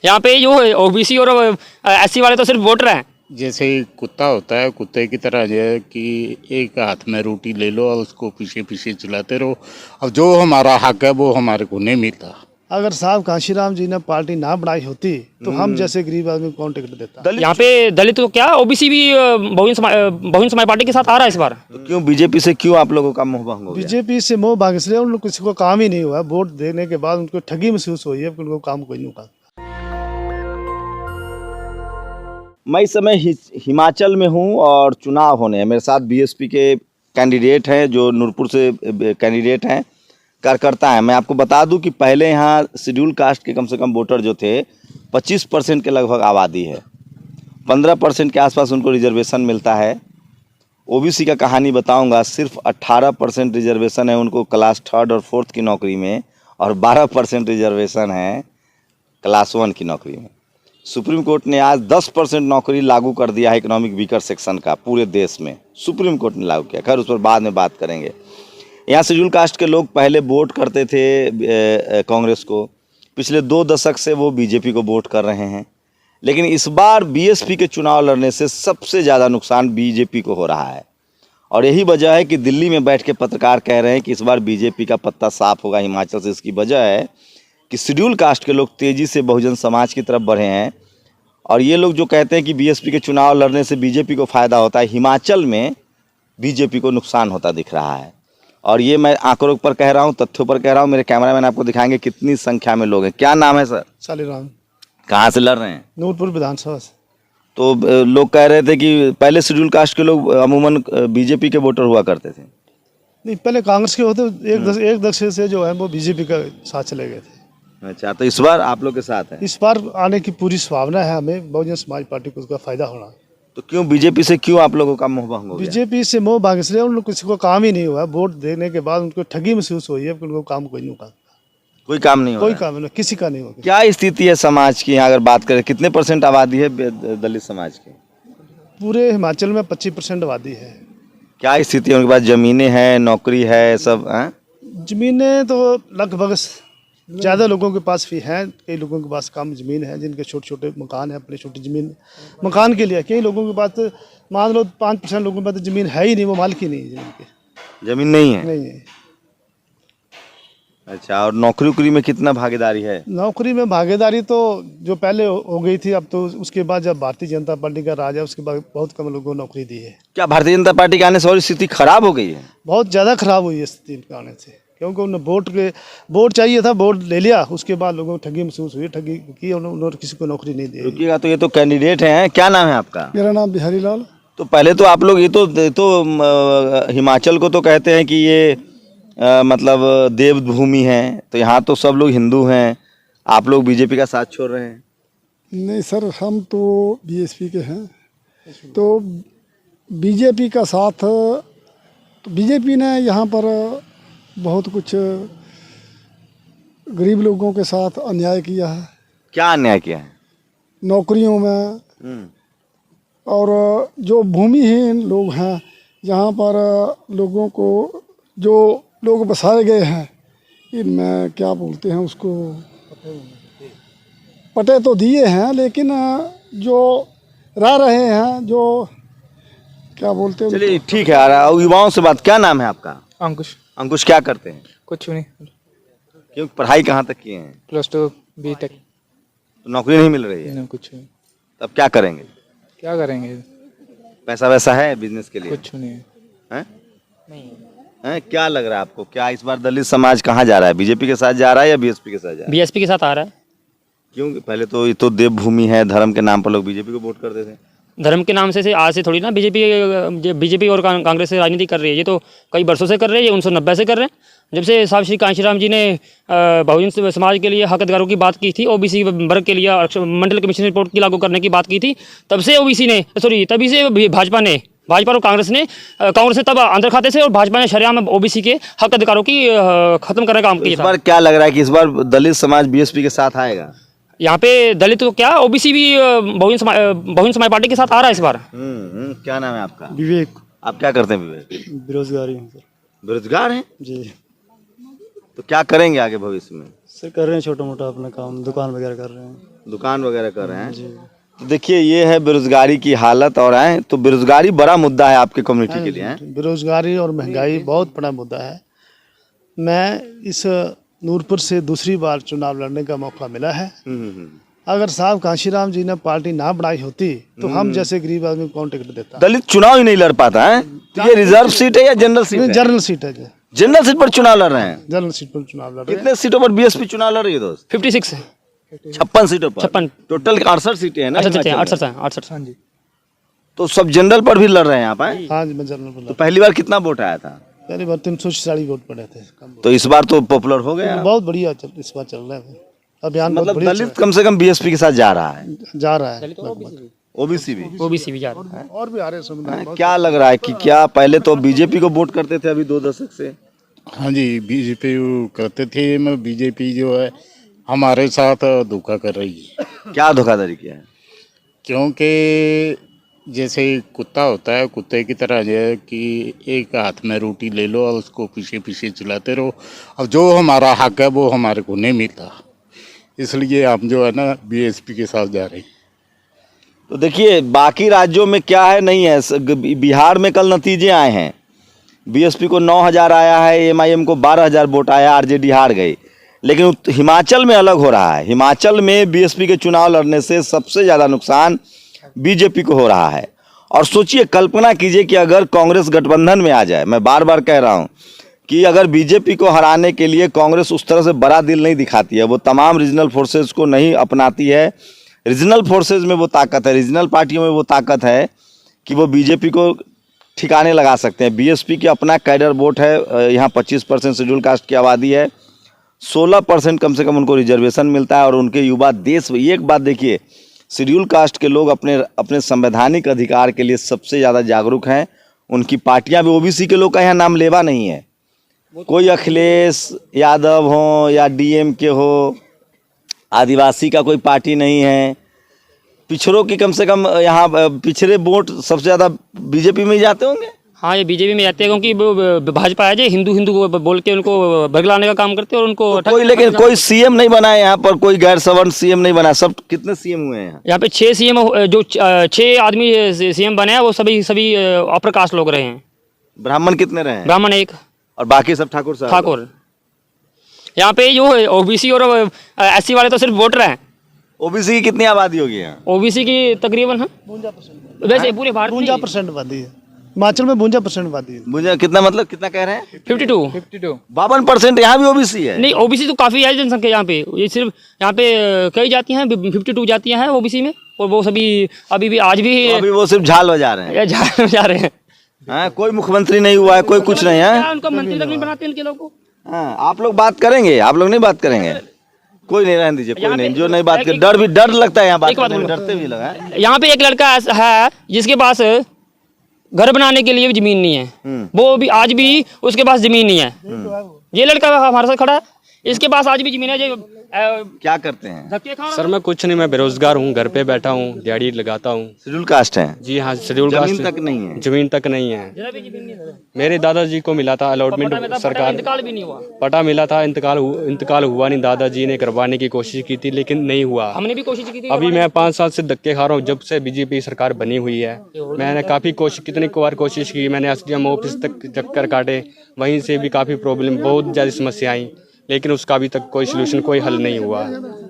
यहाँ पे जो ओबीसी और एससी वाले तो सिर्फ वोटर हैं। जैसे कुत्ता होता है, कुत्ते की तरह जो है कि एक हाथ में रोटी ले लो और उसको पीछे पीछे चलाते रहो, अब जो हमारा हक है वो हमारे को नहीं मिलता। अगर साहब कांशीराम जी ने पार्टी ना बनाई होती तो हम जैसे गरीब आदमी को कौन टिकट देता। यहाँ पे दलित तो क्या, ओबीसी भी बहुजन समाज पार्टी के साथ आ रहा है इस बार। तो क्यों बीजेपी से क्यों आप लोगों का मोह भंग हो गया? बीजेपी से मोह भाग इसलिए उन लोग किसी को काम ही नहीं हुआ। वोट देने के बाद उनको ठगी महसूस हुई है, उनको काम कोई नहीं हुआ। मैं इस समय हिमाचल में हूं और चुनाव होने हैं। मेरे साथ बीएसपी के कैंडिडेट हैं जो नूरपुर से कैंडिडेट हैं, कार्यकर्ता हैं। मैं आपको बता दूं कि पहले यहाँ शेड्यूल कास्ट के कम से कम वोटर जो थे 25% के लगभग आबादी है, 15% के आसपास उनको रिजर्वेशन मिलता है। ओबीसी का कहानी बताऊंगा, सिर्फ 18% रिजर्वेशन है उनको क्लास 3rd और 4th की नौकरी में, और 12% रिजर्वेशन है क्लास 1 की नौकरी में। सुप्रीम कोर्ट ने आज 10% नौकरी लागू कर दिया है इकोनॉमिक वीकर सेक्शन का पूरे देश में, सुप्रीम कोर्ट ने लागू किया। खैर उस पर बाद में बात करेंगे। यहाँ शेड्यूल कास्ट के लोग पहले वोट करते थे कांग्रेस को, पिछले 2 दशक से वो बीजेपी को वोट कर रहे हैं, लेकिन इस बार बीएसपी के चुनाव लड़ने से सबसे ज़्यादा नुकसान बीजेपी को हो रहा है। और यही वजह है कि दिल्ली में बैठ के पत्रकार कह रहे हैं कि इस बार बीजेपी का पत्ता साफ होगा हिमाचल से। इसकी वजह है कि शेड्यूल कास्ट के लोग तेज़ी से बहुजन समाज की तरफ बढ़े हैं, और ये लोग जो कहते हैं कि बीएसपी के चुनाव लड़ने से बीजेपी को फ़ायदा होता है, हिमाचल में बीजेपी को नुकसान होता दिख रहा है। और ये मैं आंकड़ों पर कह रहा हूँ, तथ्यों पर कह रहा हूँ। मेरे कैमरामैन आपको दिखाएंगे कितनी संख्या में लोग हैं। क्या नाम है सर? सालीराम। कहाँ से लड़ रहे हैं? नूरपुर विधानसभा से। तो लोग कह रहे थे कि पहले शेड्यूल कास्ट के लोग अमूमन बीजेपी के वोटर हुआ करते थे। नहीं, पहले कांग्रेस के होते, एक दशक से जो है वो बीजेपी का साथ चले गए थे। अच्छा, तो इस बार आप लोग के साथ है? इस बार आने की पूरी संभावना है हमें, बहुजन समाज पार्टी को उसका फायदा होना। तो क्यों बीजेपी से क्यों आप लोगों का मोह भंग हो गया? बीजेपी से मोह भाग इसलिए उन लोग किसी को काम ही नहीं हुआ। वोट देने के बाद उनको ठगी महसूस हुई है, उनको काम कोई नहीं हुआ। कोई काम नहीं हो कोई रहा है? काम नहीं, किसी का नहीं हुआ। क्या स्थिति है समाज की यहाँ अगर बात करें? कितने % आबादी है दलित समाज की? पूरे हिमाचल में 25% आबादी है। क्या स्थिति है उनके पास? जमीनें हैं, नौकरी है, सब है? जमीनें तो लगभग ज़्यादा लोगों के पास भी हैं, कई लोगों के पास कम ज़मीन है, जिनके छोटे छोटे मकान है, अपनी छोटी ज़मीन मकान के लिए। कई लोगों के पास तो मान लो 5% लोगों के पास तो ज़मीन है ही नहीं, वो मालिक ही नहीं है ज़मीन के। जमीन नहीं है? नहीं है। अच्छा, और नौकरी उकरी में कितना भागीदारी है? नौकरी में भागीदारी तो जो पहले हो गई थी, अब तो उसके बाद जब भारतीय जनता पार्टी का राज है उसके बाद बहुत कम लोगों को नौकरी दी है। क्या भारतीय जनता पार्टी के आने से और स्थिति खराब हो गई है? बहुत ज़्यादा खराब हुई है स्थिति के आने से, क्योंकि उन्हें वोट चाहिए था, वोट ले लिया, उसके बाद लोगों को ठगी महसूस हुई, ठगी की, उन्होंने किसी को नौकरी नहीं दी। रुकिएगा, तो ये तो कैंडिडेट हैं। क्या नाम है आपका? मेरा नाम बिहारी लाल। तो पहले तो आप लोग ये तो हिमाचल को तो कहते हैं कि ये मतलब देवभूमि है, तो यहाँ तो सब लोग हिंदू हैं, आप लोग बीजेपी का साथ छोड़ रहे हैं। नहीं सर, हम तो बीएसपी के हैं, तो बीजेपी का साथ, तो बीजेपी ने यहाँ पर बहुत कुछ गरीब लोगों के साथ अन्याय किया है। क्या अन्याय किया है? नौकरियों में, और जो भूमिहीन लोग हैं यहाँ पर लोगों को, जो लोग बसाए गए हैं, इनमें क्या बोलते हैं उसको, पटे तो दिए हैं, लेकिन जो रह रहे हैं, जो क्या बोलते हैं। चलिए ठीक है, और युवाओं से बात। क्या नाम है आपका? अंकुश। अंकुश, क्या करते हैं? कुछ नहीं, क्यों, पढ़ाई कहाँ तक किए हैं? +2 B.Tech। तो नौकरी नहीं मिल रही है? नहीं, कुछ नहीं। तब क्या करेंगे? क्या करेंगे? पैसा वैसा है बिजनेस के लिए? कुछ नहीं हैं? नहीं। हैं? क्या लग रहा है आपको, क्या इस बार दलित समाज कहाँ जा रहा है? बीजेपी के साथ जा रहा है या बीएसपी के साथ जा रहा है? बीएसपी के साथ आ रहा है। क्यों? पहले तो ये तो देवभूमि है, धर्म के नाम पर लोग बीजेपी को वोट करते थे। धर्म के नाम से आज से थोड़ी ना बीजेपी और कांग्रेस से राजनीति कर रही है। ये तो कई वर्षों से कर रहे हैं, ये 1990 से कर रहे हैं, जब से साहब श्री कांशीराम जी ने बहुजन समाज के लिए हक अधिकारों की बात की थी, ओबीसी वर्ग के लिए मंडल कमीशन रिपोर्ट की लागू करने की बात की थी, तब से तभी से भाजपा और कांग्रेस ने तब अंदर खाते से, और भाजपा ने शरेआम ओबीसी के हक अधिकारों की खत्म करने का काम किया। इस बार क्या लग रहा है कि इस बार दलित समाज बीएसपी के साथ आएगा? यहाँ पे दलित तो क्या, ओबीसी भी बहुजन समाज पार्टी के साथ आ रहा है इस बार। क्या नाम है आपका? विवेक। आप क्या करते हैं विवेक? बेरोजगारी हूँ सर। बेरोजगार हैं जी। तो क्या करेंगे आगे भविष्य में? सर कर रहे हैं छोटा मोटा अपना काम, दुकान वगैरह कर रहे हैं। दुकान वगैरह कर रहे हैं। तो देखिए ये है बेरोजगारी की हालत। और है तो बेरोजगारी बड़ा मुद्दा है आपके कम्युनिटी के लिए है? बेरोजगारी और महंगाई बहुत बड़ा मुद्दा है। मैं इस नूरपुर से दूसरी बार चुनाव लड़ने का मौका मिला है। अगर साहब कांशीराम जी ने पार्टी ना बनाई होती तो हम जैसे गरीब आदमी को कौन टिकट देता। दलित चुनाव ही नहीं लड़ पाता है। तो ये रिजर्व सीट है या जनरल सीट है? जनरल सीट है जी, जनरल सीट पर चुनाव लड़ रहे हैं। जनरल सीट पर चुनाव लड़ रहे हैं। कितने सीटों पर बीएसपी चुनाव लड़ रही है दोस्त? 56 56 सीटों पर। 56 टोटल 68 सीटें हैं ना? 68 हाँ जी। तो सब जनरल पर भी लड़ रहे हैं आप हैं? हाँ जी, मैं जनरल पर तो पहली बार कितना वोट आया था? पहली बार 340 वोट पड़े थे। तो इस बार तो पॉपुलर हो गया। बहुत बढ़िया इस बार चल रहा है अभियान। बहुत मतलब बढ़िया दलित कम से कम बीएसपी के साथ जा रहा है। जा रहा है। ओबीसी भी ओबीसी भी जा रहा है। और भी आ रहे हैं समुदाय। क्या लग रहा है कि क्या पहले तो बीजेपी को वोट करते थे, अभी 2 दशक से? हाँ जी, बीजेपी करते थे। मैं बीजेपी जो है हमारे साथ धोखा कर रही है। क्या धोखाधड़ी किया है? क्योंकि जैसे कुत्ता होता है, कुत्ते की तरह जो है कि एक हाथ में रोटी ले लो और उसको पीछे पीछे चलाते रहो। अब जो हमारा हक है वो हमारे को नहीं मिलता, इसलिए हम जो है ना बीएसपी के साथ जा रहे हैं। तो देखिए बाकी राज्यों में क्या है नहीं है। बिहार में कल नतीजे आए हैं। बीएसपी को 9000 आया है, एमआईएम को 12000 वोट आया, आरजेडी हार गई। लेकिन हिमाचल में अलग हो रहा है। हिमाचल में बीएसपी के चुनाव लड़ने से सबसे ज़्यादा नुकसान बीजेपी को हो रहा है। और सोचिए, कल्पना कीजिए कि अगर कांग्रेस गठबंधन में आ जाए। मैं बार बार कह रहा हूँ कि अगर बीजेपी को हराने के लिए कांग्रेस उस तरह से बड़ा दिल नहीं दिखाती है, वो तमाम रीजनल फोर्सेस को नहीं अपनाती है। रीजनल फोर्सेस में वो ताकत है, रीजनल पार्टियों में वो ताकत है कि वो बीजेपी को ठिकाने लगा सकते हैं। बीएसपी के अपना कैडर वोट है। यहाँ 25% शेड्यूल कास्ट की आबादी है, 16% कम से कम उनको रिजर्वेशन मिलता है। और उनके युवा देश, एक बात देखिए, शेड्यूल कास्ट के लोग अपने संवैधानिक अधिकार के लिए सबसे ज़्यादा जागरूक हैं। उनकी पार्टियां भी, ओबीसी के लोग का यहाँ नाम लेवा नहीं है। कोई अखिलेश यादव हो या डीएमके हो, आदिवासी का कोई पार्टी नहीं है। पिछड़ों की कम से कम यहाँ पिछड़े वोट सबसे ज़्यादा बीजेपी में ही जाते होंगे। हाँ, ये बीजेपी में जाते हैं क्योंकि वो भाजपा है जो हिंदू बोल के उनको भगलाने का काम करते हैं और उनको लेकिन कोई सीएम नहीं बना है यहाँ पर, कोई गैर सवर्ण सीएम नहीं बना। सब कितने सीएम हुए हैं यहाँ पे? 6 सीएम, जो 6 आदमी सीएम बने हैं वो सभी अपर कास्ट लोग रहे हैं। ब्राह्मण कितने रहे हैं? ब्राह्मण 1 और बाकी सब ठाकुर साहब। ठाकुर। यहाँ पे जो ओबीसी और एससी वाले तो सिर्फ वोटर हैं। ओबीसी की कितनी आबादी होगी यहाँ? ओबीसी की तकरीबन है 52%। वैसे पूरे भारत में 52% आबादी है हिमाचल में। 52% आबादी है। मुझे कितना, मतलब कितना कह रहे हैं? 52 52% यहाँ भी ओबीसी है? नहीं, ओबीसी तो काफ़ी है जनसंख्या यहाँ पे। ये सिर्फ यहाँ पे कई जातियाँ हैं, 52 जातियाँ हैं ओबीसी में। और वो सभी अभी भी आज भी तो अभी वो सिर्फ झाल बजा रहे हैं। जा रहे हैं। हाँ, कोई मुख्यमंत्री नहीं हुआ है, कोई कुछ नहीं है। उनका मंत्री तक नहीं बनाते उनके लोग को। हाँ, आप लोग बात करेंगे? आप लोग नहीं बात करेंगे? कोई नहीं, रहने दीजिए, कोई नहीं। जो नहीं बात कर, डर लगता है यहाँ बात करने में, डरते भी लगा है। यहाँ पे एक लड़का है जिसके पास घर बनाने के लिए भी जमीन नहीं है। वो भी आज भी उसके पास जमीन नहीं है। ये लड़का हमारे साथ खड़ा है, इसके पास आज भी जमीन है। जो क्या करते हैं? धक्के खा सर मैं कुछ नहीं, मैं बेरोजगार हूँ, घर पे बैठा हूँ, दिहाड़ी लगाता हूँ। शेड्यूल कास्ट है? जी हाँ, शेड्यूल जमीन कास्ट तक नहीं है? जमीन तक नहीं है। मेरे दादाजी को मिला था अलॉटमेंट, सरकार इंतकाल भी नहीं हुआ। पटा मिला था, इंतकाल हुआ नहीं। दादाजी ने करवाने की कोशिश की थी लेकिन नहीं हुआ। हमने भी कोशिश की थी। अभी मैं 5 साल से धक्के खा रहा हूँ जब से बीजेपी सरकार बनी हुई है। मैंने काफ़ी कितनी बार कोशिश की। मैंने एसडीएम ऑफिस तक चक्कर काटे, वहीं से भी काफ़ी प्रॉब्लम, बहुत ज़्यादा समस्या आई, लेकिन उसका अभी तक कोई सलूशन, कोई हल नहीं हुआ।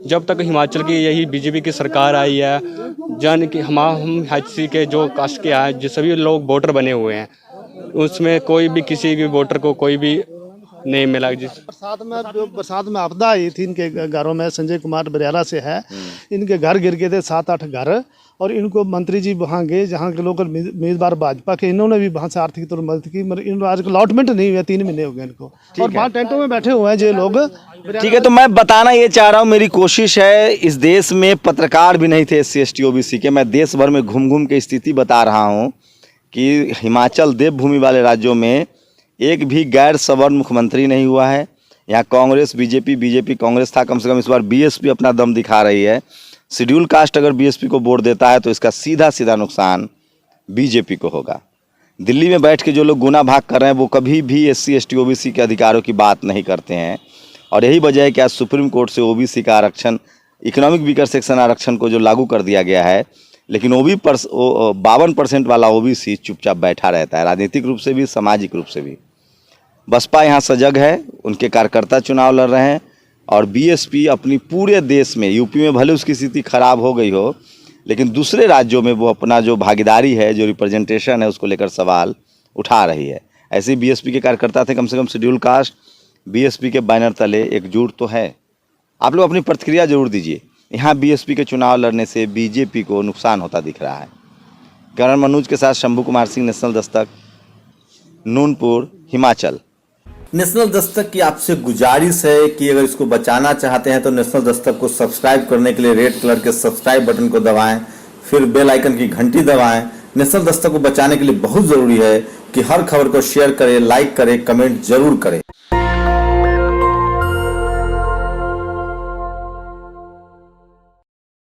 जब तक हिमाचल की यही बीजेपी की सरकार आई है, जान कि हम HC के जो कास्ट के हैं, जो सभी लोग वोटर बने हुए हैं, उसमें कोई भी किसी भी वोटर को कोई भी नहीं मिला। बरसात में आपदा आई थी इनके घरों में। संजय कुमार बरियाला से है, इनके घर गिर गए थे 7-8 घर। और इनको मंत्री जी वहाँ गए जहाँ के लोकल उम्मीदवार भाजपा के, इन्होंने भी वहाँ से आर्थिक तौर मदद की। मगर इन आज अलॉटमेंट नहीं हुआ, 3 महीने हो गए इनको। और वहाँ टेंटों में बैठे हुए हैं ये लोग। ठीक है, तो मैं बताना ये चाह रहा हूँ, मेरी कोशिश है, इस देश में पत्रकार भी नहीं थे SC ST OBC के। मैं देश भर में घूम घूम के स्थिति बता रहा हूँ कि हिमाचल देवभूमि वाले राज्यों में एक भी गैर सवर्ण मुख्यमंत्री नहीं हुआ है। यहाँ कांग्रेस बीजेपी कांग्रेस था, कम से कम इस बार बीएसपी अपना दम दिखा रही है। शेड्यूल कास्ट अगर बीएसपी को वोट देता है तो इसका सीधा नुकसान बीजेपी को होगा। दिल्ली में बैठ के जो लोग गुना भाग कर रहे हैं वो कभी भी SC ST OBC के अधिकारों की बात नहीं करते हैं। और यही वजह है कि आज सुप्रीम कोर्ट से ओबीसी का आरक्षण, इकोनॉमिक वीकर सेक्शन आरक्षण को जो लागू कर दिया गया है, लेकिन 52% वाला ओबीसी चुपचाप बैठा रहता है, राजनीतिक रूप से भी, सामाजिक रूप से भी। बसपा यहाँ सजग है, उनके कार्यकर्ता चुनाव लड़ रहे हैं और बीएसपी अपनी पूरे देश में, यूपी में भले उसकी स्थिति खराब हो गई हो, लेकिन दूसरे राज्यों में वो अपना जो भागीदारी है, जो रिप्रेजेंटेशन है, उसको लेकर सवाल उठा रही है। ऐसे ही बीएसपी के कार्यकर्ता थे, कम से कम शेड्यूल कास्ट बीएसपी के बैनर तले एकजुट तो है। आप लोग अपनी प्रतिक्रिया जरूर दीजिए। यहाँ बीएसपी के चुनाव लड़ने से बीजेपी को नुकसान होता दिख रहा है। करण मनोज के साथ शंभू कुमार सिंह, नेशनल दस्तक, नूनपुर, हिमाचल। नेशनल दस्तक की आपसे गुजारिश है कि अगर इसको बचाना चाहते हैं तो नेशनल दस्तक को सब्सक्राइब करने के लिए रेड कलर के सब्सक्राइब बटन को दबाएं, फिर बेल आइकन की घंटी दबाएं। नेशनल दस्तक को बचाने के लिए बहुत जरूरी है कि हर खबर को शेयर करें, लाइक करें, कमेंट जरूर करें।